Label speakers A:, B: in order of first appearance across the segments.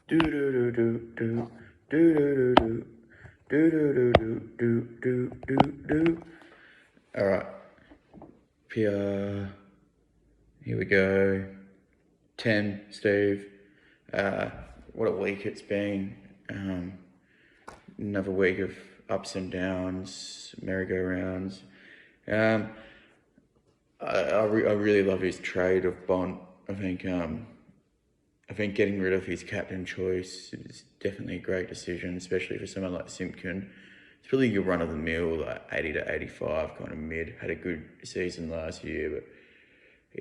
A: Do do do do do do do do do do do do do do do. All right, PR. Here we go. 10, Steve. Uh, what a week it's been. Another week of ups and downs, merry-go-rounds. Um, I really love his trade of Bont. I think getting rid of his captain choice is definitely a great decision, especially for someone like Simpkin. It's really your run of the mill, like 80 to 85 kind of mid. Had a good season last year, but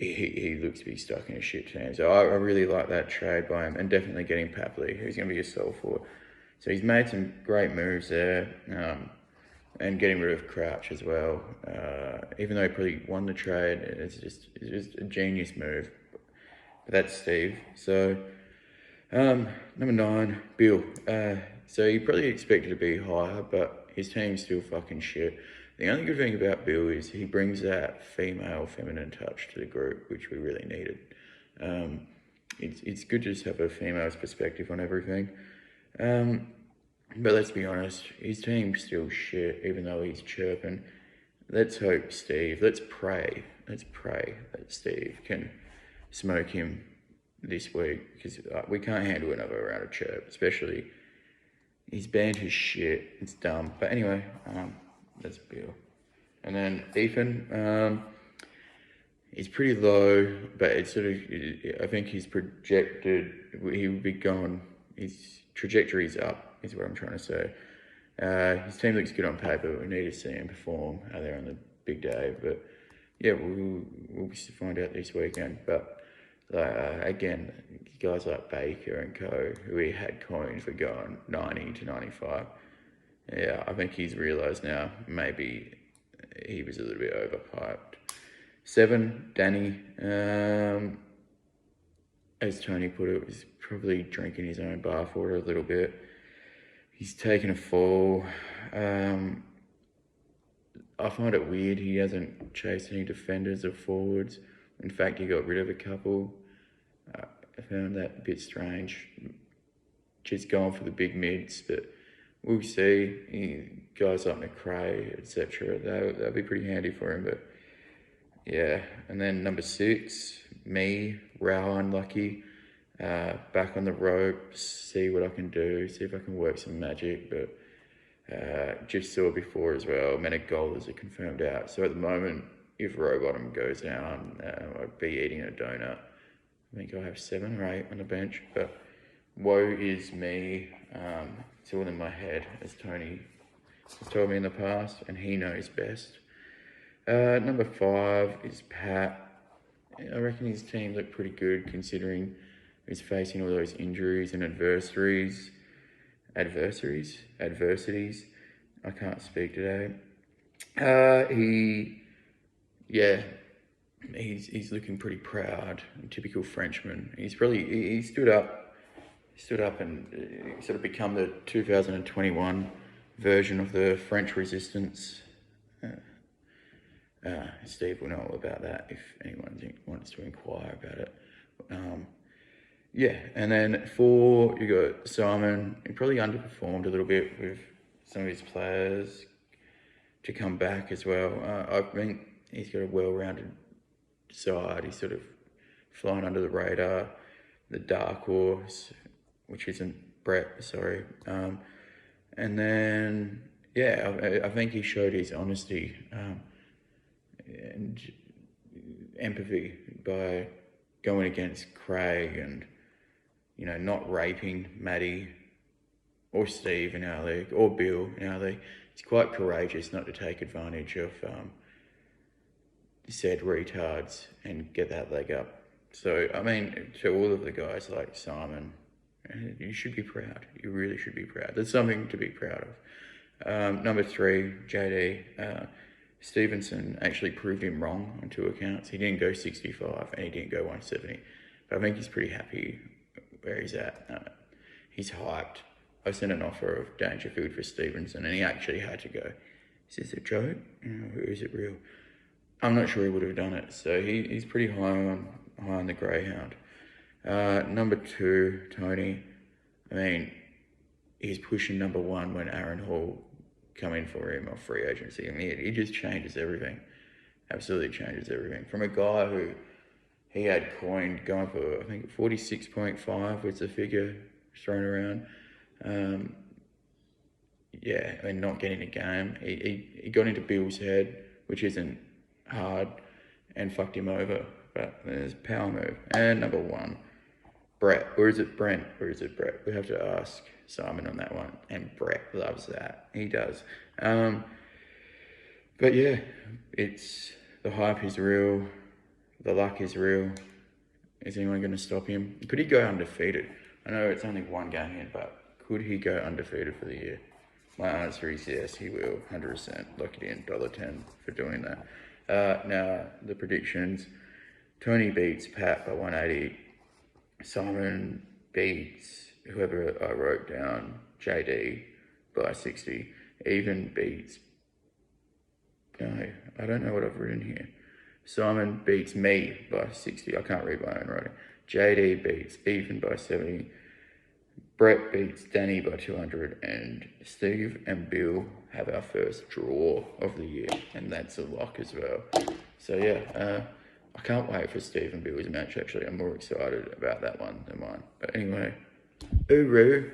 A: he looks to be stuck in a shit team. So I really like that trade by him, and definitely getting Papley, who's going to be a sole forward. So he's made some great moves there, and getting rid of Crouch as well. Even though he probably won the trade, it's just a genius move. But that's Steve. So number 9, Bill. So you probably expected to be higher, but his team's still fucking shit. The only good thing about Bill is he brings that feminine touch to the group, which we really needed. It's good to just have a female's perspective on everything. But let's be honest, his team's still shit, even though he's chirping. Let's hope let's pray that Steve can smoke him this week, because we can't handle another round of chirp, especially his band is shit. It's dumb. But anyway, that's Bill. And then Ethan, he's pretty low, but it's sort of, I think he's projected, he would be going, his trajectory's up, is what I'm trying to say. His team looks good on paper, but we need to see him perform out there on the big day. But yeah, we'll find out this weekend. But again, guys like Baker and co, who we had coined for going 90 to 95, yeah, I think he's realised now maybe he was a little bit overhyped. 7, Danny. As Tony put it, was probably drinking his own bathwater a little bit. He's taken a fall. I find it weird he hasn't chased any defenders or forwards. In fact, he got rid of a couple. I found that a bit strange. Just going for the big mids, but we'll see. Guys like McRae, etc. That'll be pretty handy for him. But yeah, and then number 6, me, Rao unlucky. Back on the ropes, see what I can do, see if I can work some magic. But just saw before as well, Menegola's are confirmed out. So at the moment, if Rowbottom goes down, I'd be eating a donut. I think I have 7 or 8 on the bench, but woe is me. It's all in my head, as Tony has told me in the past, and he knows best. Number 5 is Pat. I reckon his team looked pretty good considering he's facing all those injuries and adversities. I can't speak today. He's looking pretty proud, typical Frenchman. He stood up and sort of become the 2021 version of the French resistance. Steve will know all about that if anyone wants to inquire about it. And then 4, you got Simon. He probably underperformed a little bit with some of his players to come back as well. I think he's got a well-rounded side. He's sort of flying under the radar. The dark horse, which isn't Brett, sorry. And then, I think he showed his honesty and empathy by going against Craig and, not raping Maddie or Steve in our league or Bill in our league. It's quite courageous not to take advantage of said retards and get that leg up. So, I mean, to all of the guys like Simon, you should be proud. You really should be proud. There's something to be proud of. Number 3, JD. Stevenson actually proved him wrong on 2 accounts. He didn't go 65 and he didn't go 170. But I think he's pretty happy where he's at. He's hyped. I sent an offer of Dangerfield for Stevenson and he actually had to go. Is this a joke? Or is it real? I'm not sure he would have done it. So he's pretty high on the Greyhound. Number 2, Tony. I mean, he's pushing number one when Aaron Hall come in for him off free agency. I mean, he just changes everything. Absolutely changes everything. From a guy who he had coined going for, I think, 46.5 was the figure thrown around. Yeah, and not getting a game. He got into Bill's head, which isn't hard, and fucked him over. But there's power move. And number one, Brett, or is it Brent, or is it Brett? We have to ask Simon on that one. And Brett loves that. He does. But yeah, the hype is real. The luck is real. Is anyone going to stop him? Could he go undefeated? I know it's only one game in, but could he go undefeated for the year? My answer is yes, he will. 100%. Lock it in. $1.10 for doing that. Now, the predictions. Tony beats Pat by 180. Simon beats whoever I wrote down, JD, by 60. Even beats... No, I don't know what I've written here. Simon beats me by 60. I can't read my own writing. JD beats Even by 70. Brett beats Danny by 200. And Steve and Bill have our first draw of the year. And that's a lock as well. So yeah, I can't wait for Steve and Bill's match actually. I'm more excited about that one than mine. But anyway, hooroo.